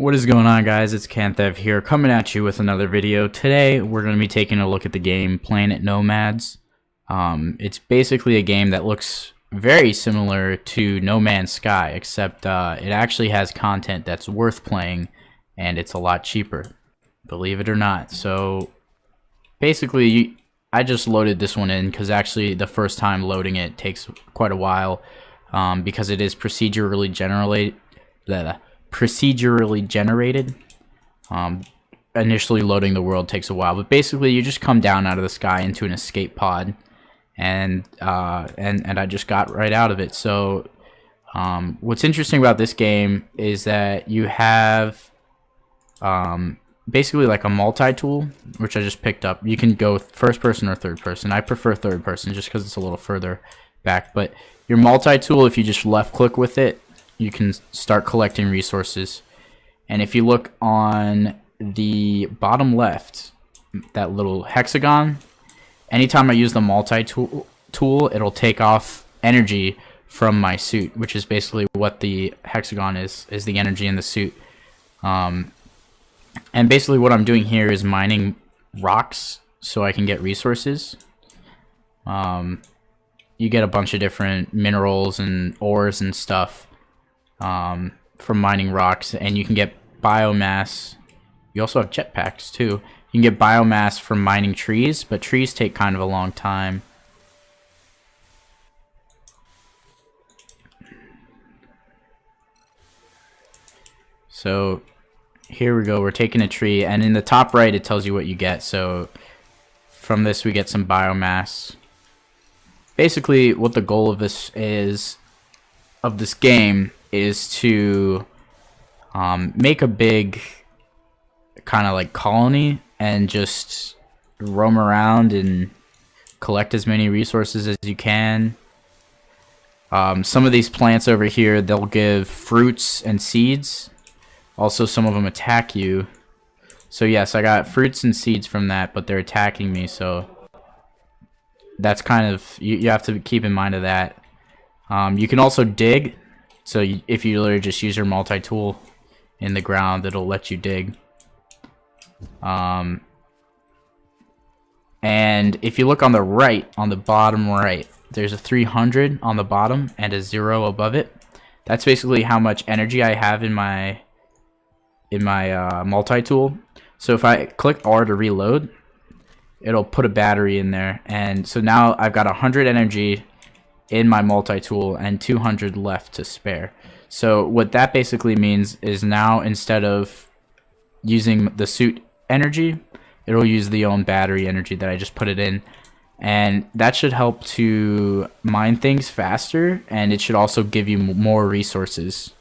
What is going on, guys? It's Canthev here, coming at you with another video. Today we're going to be taking a look at the game Planet Nomads. It's basically a game that looks very similar to No Man's Sky, except it actually has content that's worth playing, and it's a lot cheaper, believe it or not. So basically I just loaded this one in because actually the first time loading it takes quite a while, because it is procedurally generated. Initially loading the world takes a while, but basically you just come down out of the sky into an escape pod, and I just got right out of it. So what's interesting about this game is that you have basically like a multi-tool, which I just picked up. You can go first person or third person. I prefer third person just because it's a little further back, but your multi-tool, if you just left click with it, you can start collecting resources. And if you look on the bottom left, that little hexagon, anytime I use the multi-tool, it'll take off energy from my suit, which is basically what the hexagon is the energy in the suit. And basically what I'm doing here is mining rocks so I can get resources. You get a bunch of different minerals and ores and stuff from mining rocks, and you can get biomass. You also have jetpacks too. You can get biomass from mining trees, but trees take kind of a long time. So here we go, we're taking a tree, and in the top right it tells you what you get. So from this we get some biomass. Basically what the goal of this game is to make a big kind of like colony and just roam around and collect as many resources as you can. Some of these plants over here, they'll give fruits and seeds. Also, some of them attack you. So yes, I got fruits and seeds from that, but they're attacking me, so that's kind of, you have to keep in mind of that. You can also dig. So if you literally just use your multi-tool in the ground, it'll let you dig. And if you look on the right, on the bottom right, there's a 300 on the bottom and a 0 above it. That's basically how much energy I have in my multi-tool. So if I click R to reload, it'll put a battery in there, and so now I've got 100 energy in my multi-tool and 200 left to spare. So what that basically means is now instead of using the suit energy, it'll use the own battery energy that I just put it in, and that should help to mine things faster, and it should also give you more resources.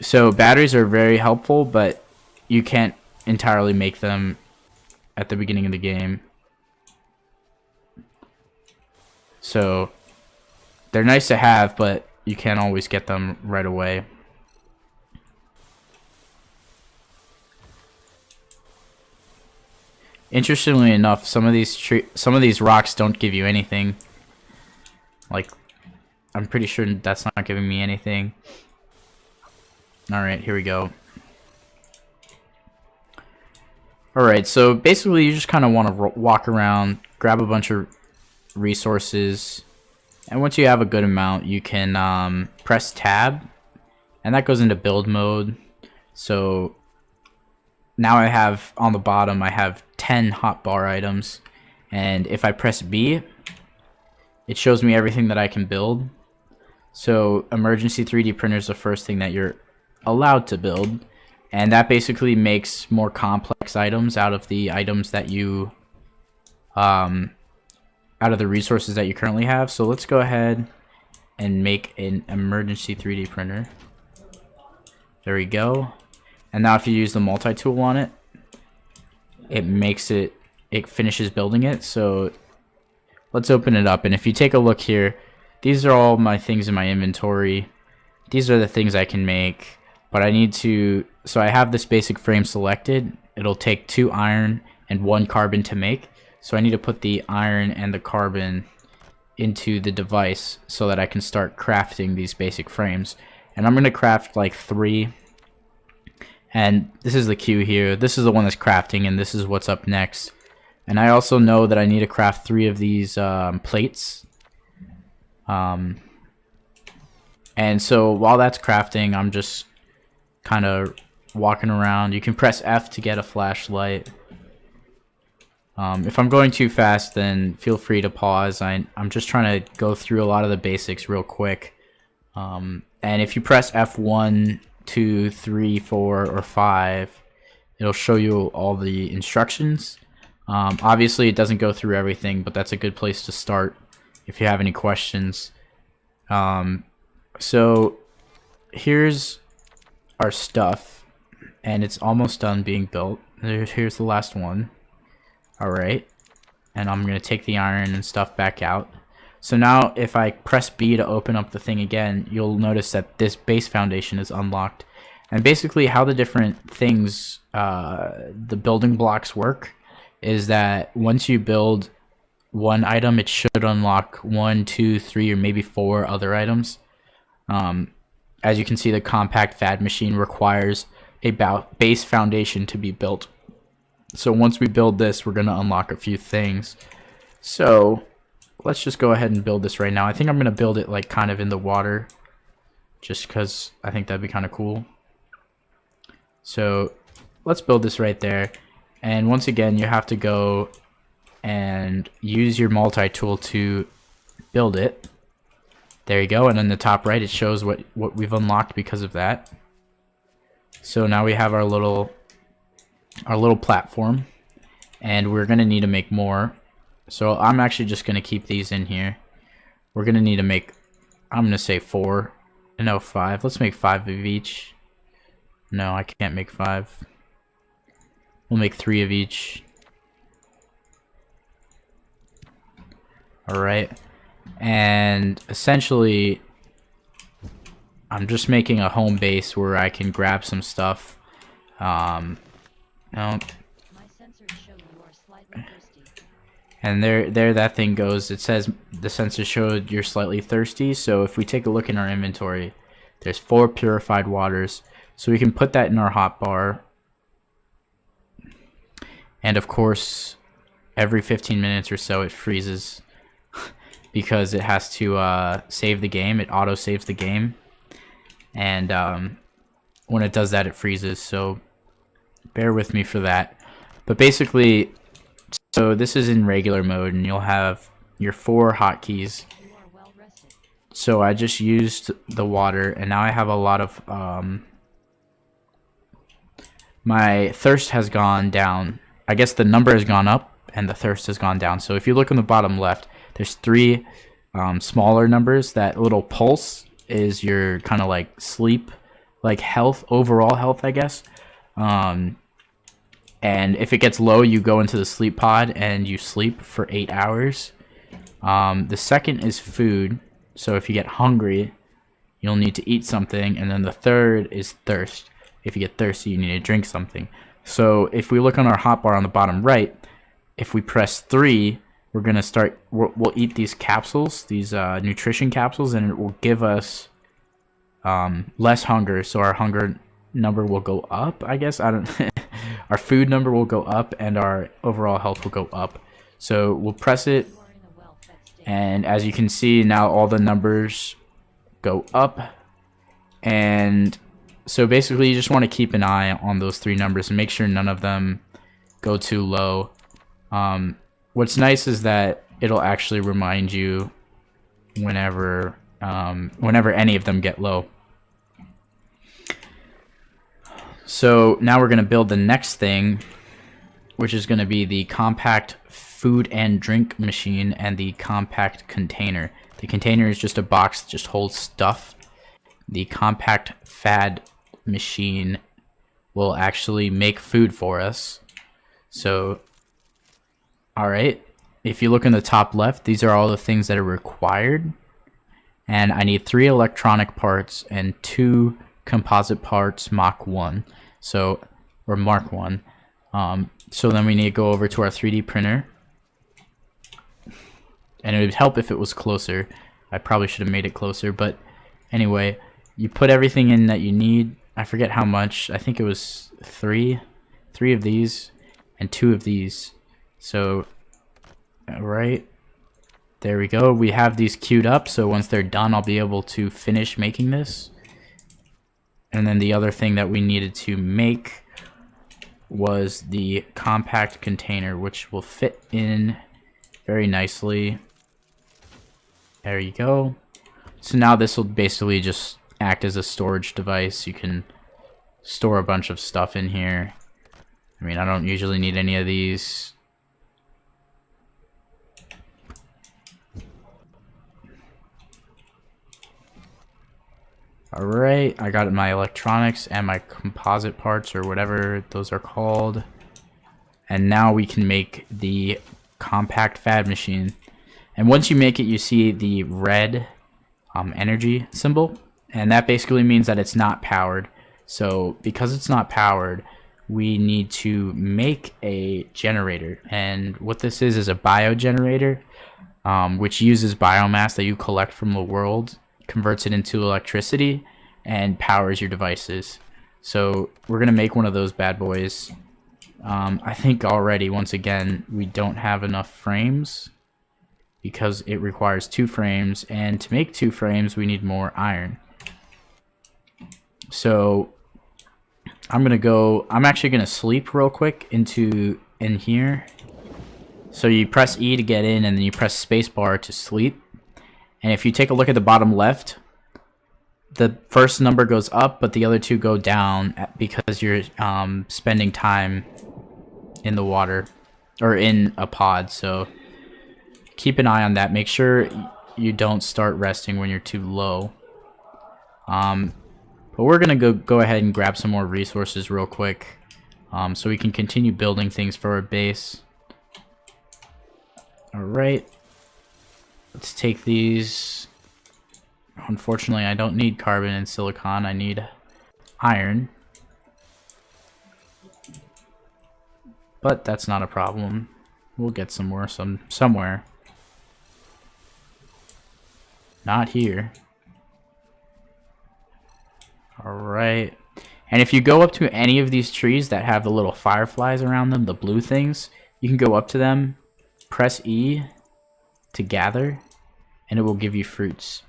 So batteries are very helpful, but you can't entirely make them at the beginning of the game. So they're nice to have, but you can't always get them right away. Interestingly enough, some of these rocks don't give you anything. Like, I'm pretty sure that's not giving me anything. Alright, here we go. Alright, so basically you just kind of want to walk around, grab a bunch of resources, and once you have a good amount, you can press tab, and that goes into build mode. So now I have, on the bottom, I have 10 hotbar items, and if I press B, it shows me everything that I can build. So emergency 3D printer is the first thing that you're allowed to build, and that basically makes more complex items out of the items that you out of the resources that you currently have. So let's go ahead and make an emergency 3D printer. There we go. And now if you use the multi-tool on it, it finishes building it. So let's open it up, and if you take a look here, these are all my things in my inventory. These are the things I can make, but I need to, so I have this basic frame selected. It'll take 2 iron and 1 carbon to make. So I need to put the iron and the carbon into the device so that I can start crafting these basic frames. And I'm going to craft like 3, And this is the queue here. This is the one that's crafting, and this is what's up next. And I also know that I need to craft 3 of these plates. And so while that's crafting, I'm just kind of walking around. You can press F to get a flashlight. If I'm going too fast, then feel free to pause. I'm just trying to go through a lot of the basics real quick. And if you press F1, 2, 3, 4, or 5, it'll show you all the instructions. Obviously, it doesn't go through everything, but that's a good place to start if you have any questions. So here's our stuff, and it's almost done being built. Here's the last one. Alright, and I'm going to take the iron and stuff back out. So now if I press B to open up the thing again, you'll notice that this base foundation is unlocked. And basically how the different things, the building blocks work, is that once you build one item, it should unlock 1, 2, 3, or maybe 4 other items. As you can see, the compact FAD machine requires a base foundation to be built. So once we build this, we're going to unlock a few things. So let's just go ahead and build this right now. I think I'm going to build it like kind of in the water, just because I think that'd be kind of cool. So let's build this right there. And once again, you have to go and use your multi-tool to build it. There you go. And in the top right, it shows what we've unlocked because of that. So now we have our little platform, and we're going to need to make more. So I'm actually just going to keep these in here. We're going to need to make, I'm going to say 4. No, 5. Let's make 5 of each. No, I can't make 5. We'll make 3 of each. Alright. And essentially, I'm just making a home base where I can grab some stuff. No. And there that thing goes. It says the sensor showed you're slightly thirsty. So if we take a look in our inventory, there's 4 purified waters. So we can put that in our hotbar. And of course, every 15 minutes or so it freezes because it has to save the game. It auto saves the game. And when it does that, it freezes. So bear with me for that. But basically, so this is in regular mode, and you'll have your 4 hotkeys. So I just used the water, and now I have a lot of my thirst has gone down. I guess the number has gone up and the thirst has gone down. So if you look on the bottom left, there's 3 smaller numbers. That little pulse is your kind of like sleep, like health, overall health, I guess. And if it gets low, you go into the sleep pod and you sleep for 8 hours. The second is food. So if you get hungry, you'll need to eat something. And then the third is thirst. If you get thirsty, you need to drink something. So if we look on our hotbar on the bottom right, if we press 3, we're going to start, we'll eat these capsules, these nutrition capsules, and it will give us less hunger. So our hunger number will go up, I guess. I don't our food number will go up and our overall health will go up. So we'll press it, and as you can see, now all the numbers go up. And so basically you just want to keep an eye on those 3 numbers and make sure none of them go too low. What's nice is that it'll actually remind you whenever any of them get low. So now we're going to build the next thing, which is going to be the compact food and drink machine and the compact container. The container is just a box that just holds stuff. The compact FAD machine will actually make food for us. So, alright, if you look in the top left, these are all the things that are required. And I need 3 electronic parts and 2 composite parts Mach 1. So, or Mark 1. So then we need to go over to our 3D printer. And it would help if it was closer. I probably should have made it closer, but anyway, you put everything in that you need. I forget how much. I think it was three of these and 2 of these. So, right there we go. We have these queued up, so once they're done, I'll be able to finish making this. And then the other thing that we needed to make was the compact container, which will fit in very nicely. There you go. So now this will basically just act as a storage device. You can store a bunch of stuff in here. I mean, I don't usually need any of these. Alright, I got my electronics and my composite parts, or whatever those are called. And now we can make the compact fab machine. And once you make it, you see the red energy symbol. And that basically means that it's not powered. So because it's not powered, we need to make a generator. And what this is a biogenerator, which uses biomass that you collect from the world, converts it into electricity, and powers your devices. So we're gonna make one of those bad boys. I think already, once again, we don't have enough frames because it requires 2 frames, and to make 2 frames we need more iron. So I'm actually gonna sleep real quick in here. So you press E to get in, and then you press spacebar to sleep. And if you take a look at the bottom left, the first number goes up, but the other 2 go down because you're spending time in the water or in a pod. So keep an eye on that. Make sure you don't start resting when you're too low. But we're gonna go ahead and grab some more resources real quick, so we can continue building things for our base. All right. Let's take these. Unfortunately, I don't need carbon and silicon. I need iron. But that's not a problem. We'll get somewhere. Not here. Alright. And if you go up to any of these trees that have the little fireflies around them, the blue things, you can go up to them, press E to gather, and it will give you fruits.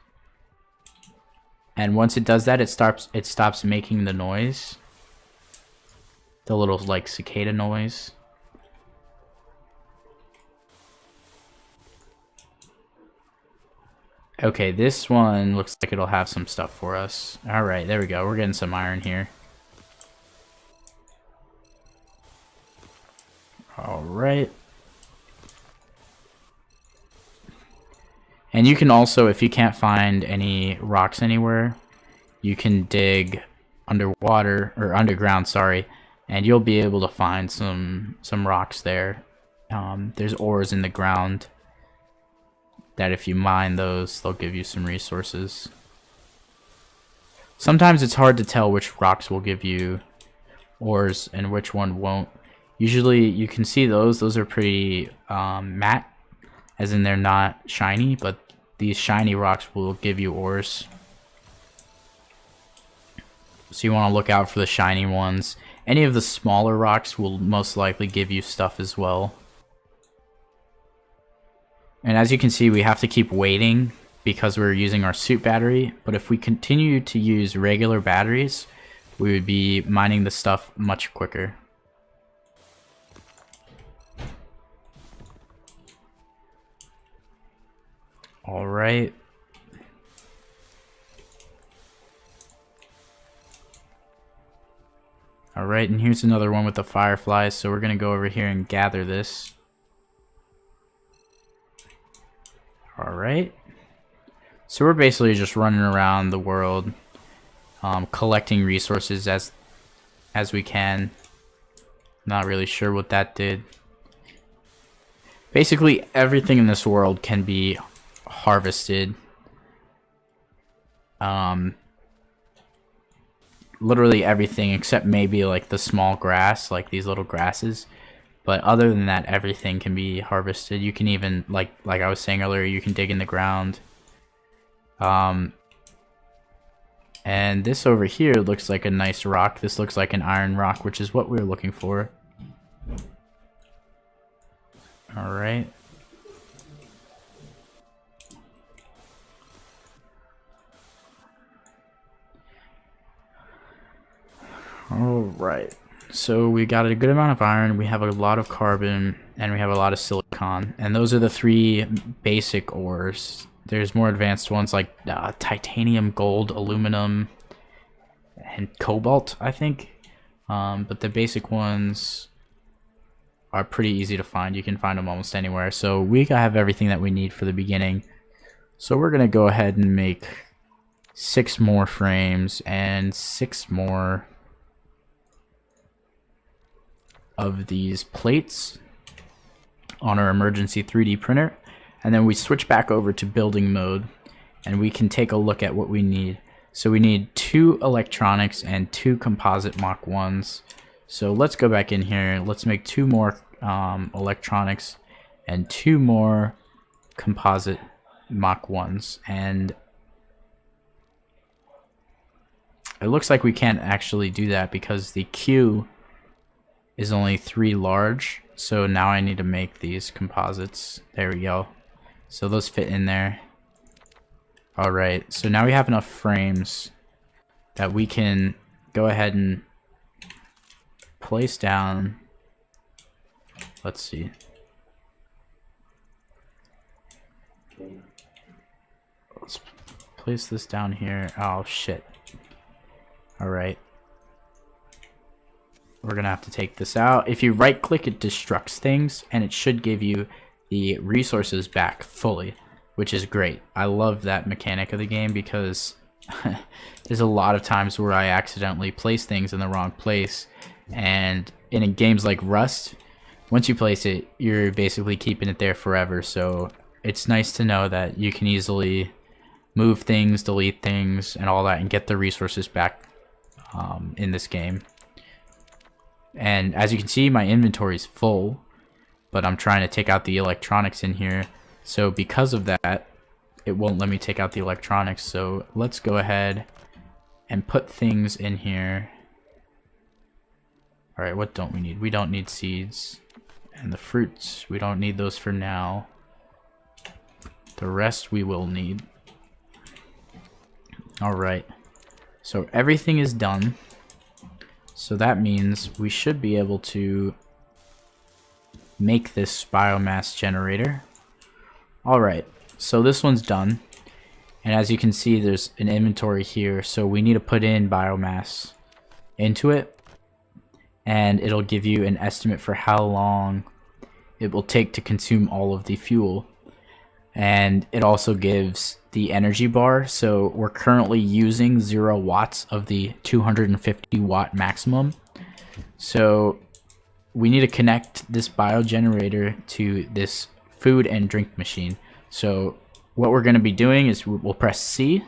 And once it does that, it stops making the noise, the little like cicada noise. Okay, this one looks like it'll have some stuff for us. Alright, there we go. We're getting some iron here. Alright. And you can also, if you can't find any rocks anywhere, you can dig underwater, or underground, sorry, and you'll be able to find some rocks there. There's ores in the ground that if you mine those, they'll give you some resources. Sometimes it's hard to tell which rocks will give you ores and which one won't. Usually you can see those are pretty matte, as in they're not shiny, but these shiny rocks will give you ores. So you want to look out for the shiny ones. Any of the smaller rocks will most likely give you stuff as well. And as you can see, we have to keep waiting because we're using our suit battery. But if we continue to use regular batteries, we would be mining the stuff much quicker. Alright. Alright, and here's another one with the fireflies, so we're gonna go over here and gather this. Alright. So we're basically just running around the world, collecting resources as we can. Not really sure what that did. Basically, everything in this world can be harvested. Literally everything except maybe like the small grass, like these little grasses. But other than that, everything can be harvested. You can even, like I was saying earlier, you can dig in the ground. And this over here looks like a nice rock. This looks like an iron rock, which is what we were looking for. Alright. Alright. So we got a good amount of iron, we have a lot of carbon, and we have a lot of silicon. And those are the three basic ores. There's more advanced ones like titanium, gold, aluminum, and cobalt, I think. But the basic ones are pretty easy to find. You can find them almost anywhere. So we have everything that we need for the beginning. So we're going to go ahead and make 6 more frames and 6 more of these plates on our emergency 3D printer, and then we switch back over to building mode and we can take a look at what we need. So we need 2 electronics and 2 composite Mach 1s. So let's go back in here, let's make 2 more electronics and 2 more composite Mach 1s. And it looks like we can't actually do that because the Q is only 3 large, so now I need to make these composites. There we go. So those fit in there. Alright, so now we have enough frames that we can go ahead and place down. Let's see. Let's place this down here. Oh shit. Alright. We're gonna have to take this out. If you right click, it destructs things, and it should give you the resources back fully, which is great. I love that mechanic of the game because there's a lot of times where I accidentally place things in the wrong place, and in games like Rust, once you place it, you're basically keeping it there forever. So it's nice to know that you can easily move things, delete things, and all that, and get the resources back in this game. And as you can see, my inventory is full, but I'm trying to take out the electronics in here. So because of that, it won't let me take out the electronics. So let's go ahead and put things in here. All right, what don't we need? We don't need seeds. And the fruits, we don't need those for now. The rest we will need. All right, so everything is done. So that means we should be able to make this biomass generator. Alright, so this one's done. And as you can see, there's an inventory here. So we need to put in biomass into it. And it'll give you an estimate for how long it will take to consume all of the fuel. And it also gives the energy bar. So we're currently using 0 watts of the 250 watt maximum. So we need to connect this biogenerator to this food and drink machine. So what we're going to be doing is we'll press C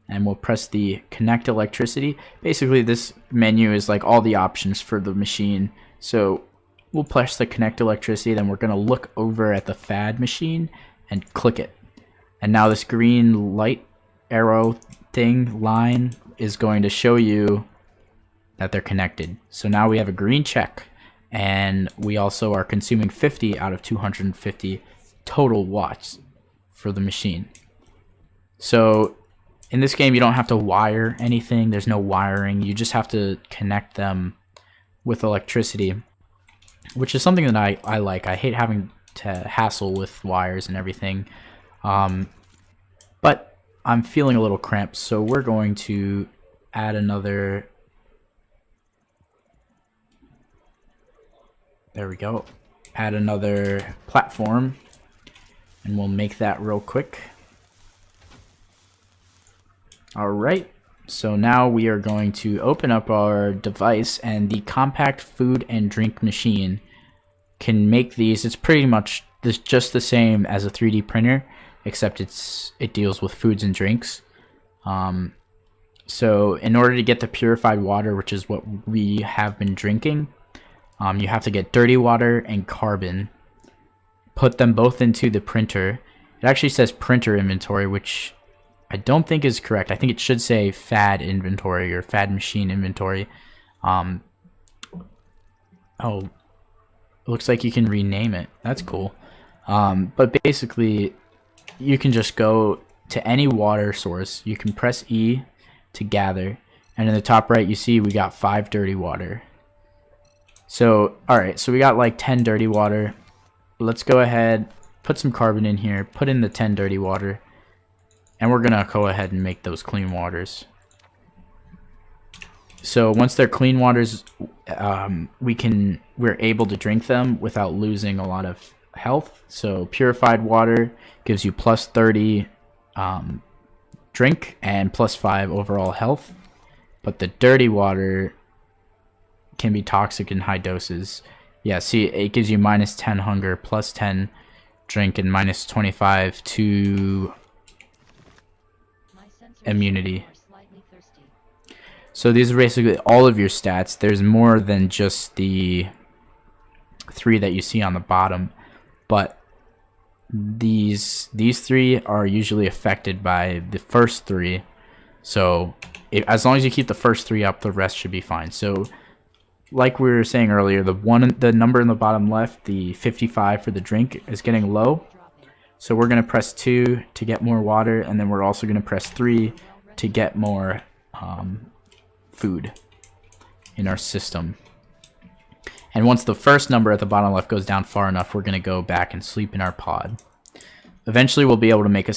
and we'll press the connect electricity. Basically this menu is like all the options for the machine. So we'll press the connect electricity, then we're going to look over at the FAD machine and click it. And now this green light arrow thing line is going to show you that they're connected. So now we have a green check, and we also are consuming 50 out of 250 total watts for the machine. So in this game you don't have to wire anything, there's no wiring, you just have to connect them with electricity, which is something that I like. I hate having to hassle with wires and everything, but I'm feeling a little cramped, so we're going to add another. There we go. Add another platform, and we'll make that real quick. All right, so now we are going to open up our device, and the compact food and drink machine can make these. It's pretty much just the same as a 3D printer, except it deals with foods and drinks. So in order to get the purified water, which is what we have been drinking, you have to get dirty water and carbon, put them both into the printer. It actually says printer inventory, which I don't think is correct. I think it should say fad inventory or fad machine inventory. Oh, it looks like you can rename it. That's cool. But basically, you can just go to any water source. You can press E to gather, and in the top right, you see we got 5 dirty water. So, alright, so we got like 10 dirty water. Let's go ahead, put some carbon in here, put in the 10 dirty water, and we're gonna go ahead and make those clean waters. So once they're clean waters, we're able to drink them without losing a lot of health. So purified water gives you plus 30 drink and plus 5 overall health, but the dirty water can be toxic in high doses. Yeah, see, it gives you minus 10 hunger, plus 10 drink, and minus 25 to immunity. So these are basically all of your stats. There's more than just the 3 that you see on the bottom, but these 3 are usually affected by the first 3. So as long as you keep the first 3 up, the rest should be fine. So like we were saying earlier, the number in the bottom left, the 55 for the drink, is getting low. So we're going to press 2 to get more water, and then we're also going to press 3 to get more food in our system. And once the first number at the bottom left goes down far enough, we're going to go back and sleep in our pod. Eventually we'll be able to make a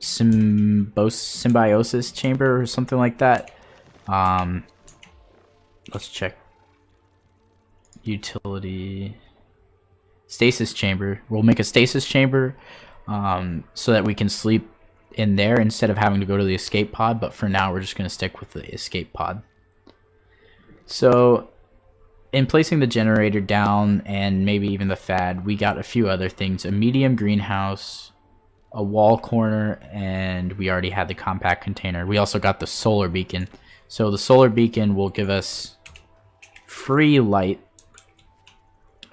symbiosis chamber or something like that. Let's check. Utility. Stasis chamber. We'll make a stasis chamber so that we can sleep in there instead of having to go to the escape pod, but for now we're just going to stick with the escape pod. So in placing the generator down and maybe even the fad, we got a few other things: a medium greenhouse, a wall corner, and we already had the compact container. We also got the solar beacon. So the solar beacon will give us free light.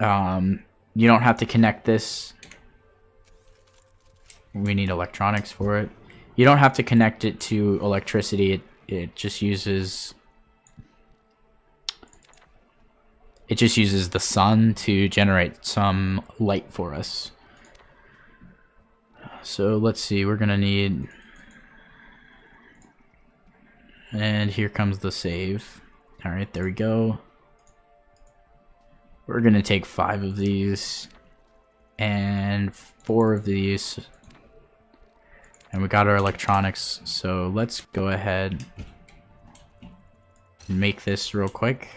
You don't have to connect this. We need electronics for it. You don't have to connect it to electricity. It just uses the sun to generate some light for us. So let's see, we're gonna need, and here comes the save. All right, there we go. We're gonna take 5 of these and 4 of these, and we got our electronics. So let's go ahead and make this real quick.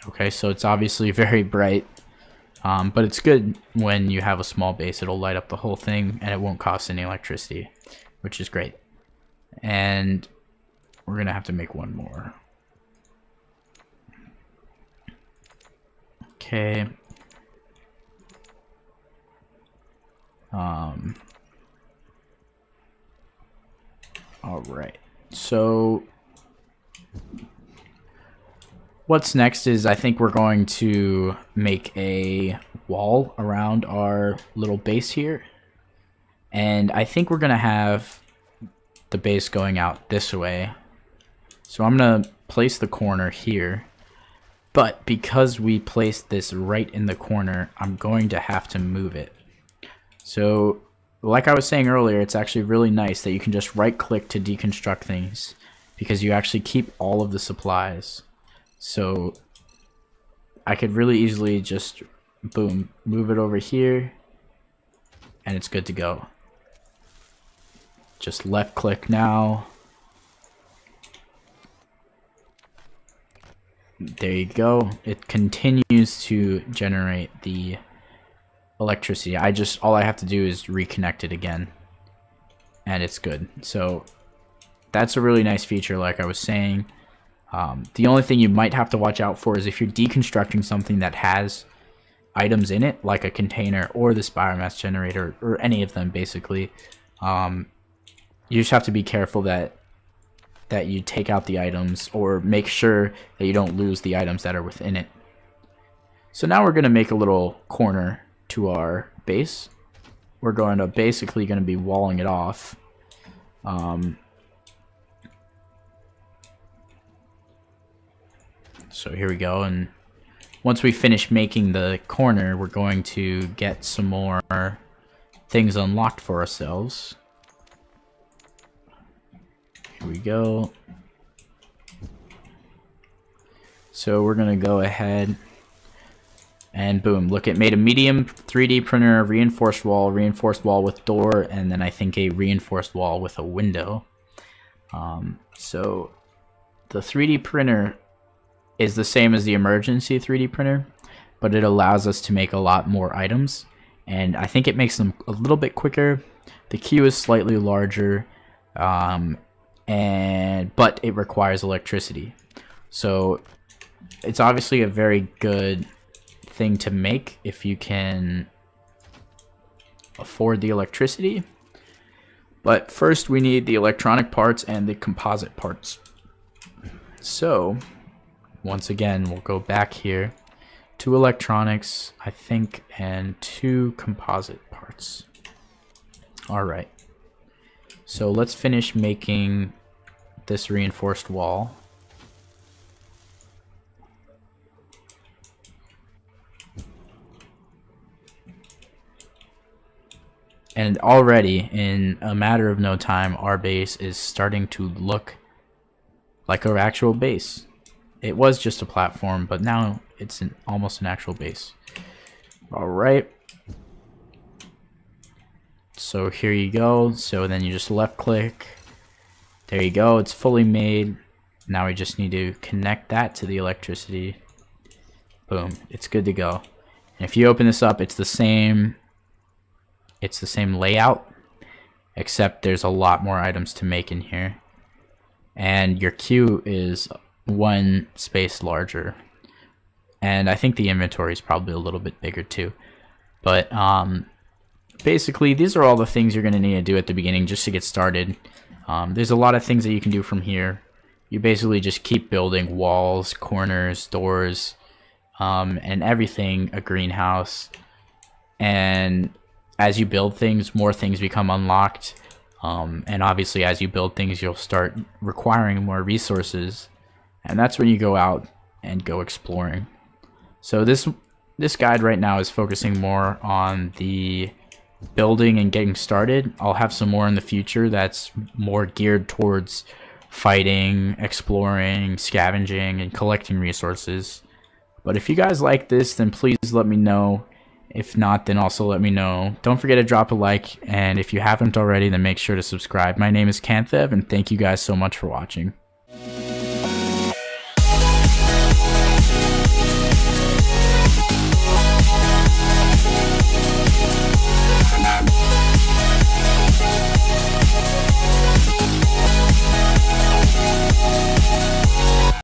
Okay, so it's obviously very bright, but it's good when you have a small base. It'll light up the whole thing and it won't cost any electricity, which is great. And we're gonna have to make one more. Okay. All right, so what's next is I think we're going to make a wall around our little base here. And I think we're going to have the base going out this way. So I'm going to place the corner here. But because we placed this right in the corner, I'm going to have to move it. So like I was saying earlier, it's actually really nice that you can just right click to deconstruct things, because you actually keep all of the supplies. So I could really easily just, boom, move it over here, and it's good to go. Just left click now. There you go. It continues to generate the electricity. All I have to do is reconnect it again, and it's good. So that's a really nice feature, like I was saying. The only thing you might have to watch out for is if you're deconstructing something that has items in it, like a container or this biomass generator, or any of them basically, you just have to be careful that you take out the items, or make sure that you don't lose the items that are within it. So now we're going to make a little corner to our base. We're going to basically going to be walling it off. So here we go, and once we finish making the corner, we're going to get some more things unlocked for ourselves. Here we go. So we're gonna go ahead and boom, look, it made a medium 3D printer, reinforced wall with door, and then I think a reinforced wall with a window. So the 3D printer is the same as the emergency 3D printer, but it allows us to make a lot more items, and I think it makes them a little bit quicker. The queue is slightly larger, but it requires electricity. So it's obviously a very good thing to make if you can afford the electricity. But first we need the electronic parts and the composite parts. So once again, we'll go back here to electronics, I think, and 2 composite parts. Alright, so let's finish making this reinforced wall. And already, in a matter of no time, our base is starting to look like our actual base. It was just a platform, but now it's almost an actual base. Alright. So here you go. So then you just left click. There you go. It's fully made. Now we just need to connect that to the electricity. Boom. It's good to go. And if you open this up, it's the same layout, except there's a lot more items to make in here. And your queue is 1 space larger, and I think the inventory is probably a little bit bigger too. But basically these are all the things you're going to need to do at the beginning just to get started. There's a lot of things that you can do from here. You basically just keep building walls, corners, doors, and everything, a greenhouse. And as you build things, more things become unlocked, and obviously as you build things you'll start requiring more resources. And that's when you go out and go exploring. So this guide right now is focusing more on the building and getting started. I'll have some more in the future that's more geared towards fighting, exploring, scavenging, and collecting resources. But if you guys like this, then please let me know. If not, then also let me know. Don't forget to drop a like, and if you haven't already, then make sure to subscribe. My name is Canthev, and thank you guys so much for watching.